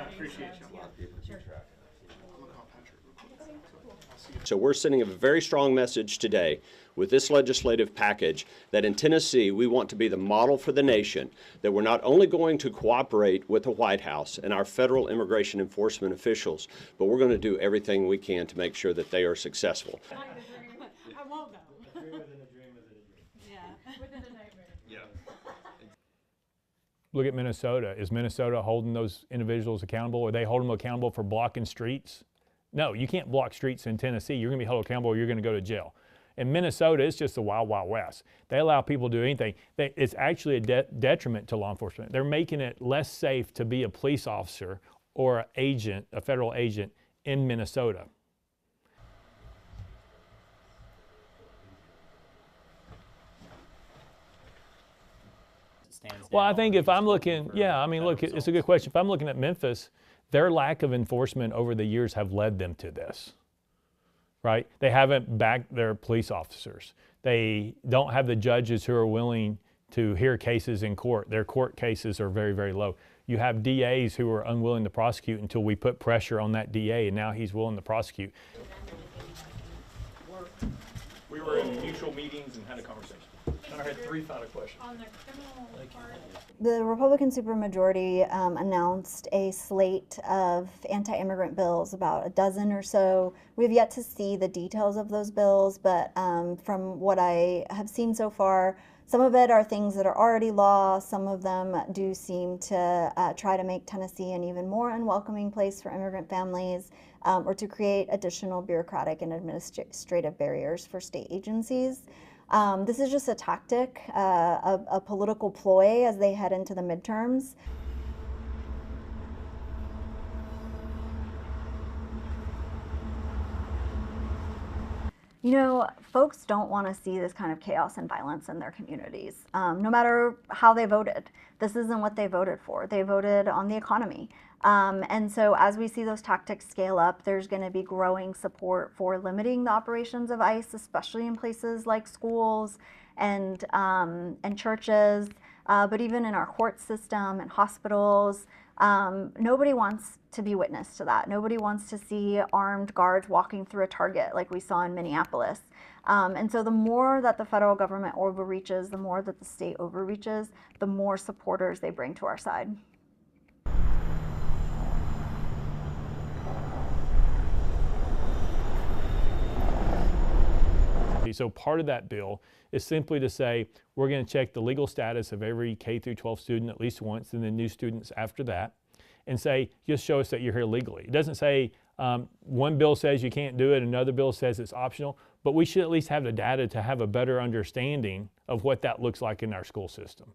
appreciate you. Sure. So we're sending a very strong message today with this legislative package that in Tennessee we want to be the model for the nation, that we're not only going to cooperate with the White House and our federal immigration enforcement officials, but we're going to do everything we can to make sure that they are successful. I won't go. A dream within a dream within a dream. Yeah, within a nightmare. Yeah. Look at Minnesota. Is Minnesota holding those individuals accountable? Are they holding them accountable for blocking streets? No, you can't block streets in Tennessee. You're going to be held accountable or you're going to go to jail. In Minnesota, it's just the wild, wild west. They allow people to do anything. It's actually a detriment to law enforcement. They're making it less safe to be a police officer or an agent, a federal agent in Minnesota. Well, I think if I'm looking, yeah, I mean, look, it's a good question. If I'm looking at Memphis, their lack of enforcement over the years have led them to this, right? They haven't backed their police officers. They don't have the judges who are willing to hear cases in court. Their court cases are very, very low. You have DAs who are unwilling to prosecute until we put pressure on that DA, and now he's willing to prosecute. We were in mutual meetings and had a conversation. And I had 3 final questions. On the criminal part. The Republican supermajority announced a slate of anti-immigrant bills, about a dozen or so. We've yet to see the details of those bills, but from what I have seen so far, some of it are things that are already law. Some of them do seem to try to make Tennessee an even more unwelcoming place for immigrant families, or to create additional bureaucratic and administrative barriers for state agencies. This is just a tactic, a political ploy as they head into the midterms. You know, folks don't want to see this kind of chaos and violence in their communities, no matter how they voted. This isn't what they voted for. They voted on the economy. And so as we see those tactics scale up, there's going to be growing support for limiting the operations of ICE, especially in places like schools and churches, but even in our court system and hospitals. Nobody wants to be witness to that. Nobody wants to see armed guards walking through a Target like we saw in Minneapolis. And so the more that the federal government overreaches, the more that the state overreaches, the more supporters they bring to our side. So part of that bill is simply to say we're going to check the legal status of every K through 12 student at least once, and then new students after that, and say just show us that you're here legally. It doesn't say one bill says you can't do it, another bill says it's optional, but we should at least have the data to have a better understanding of what that looks like in our school system.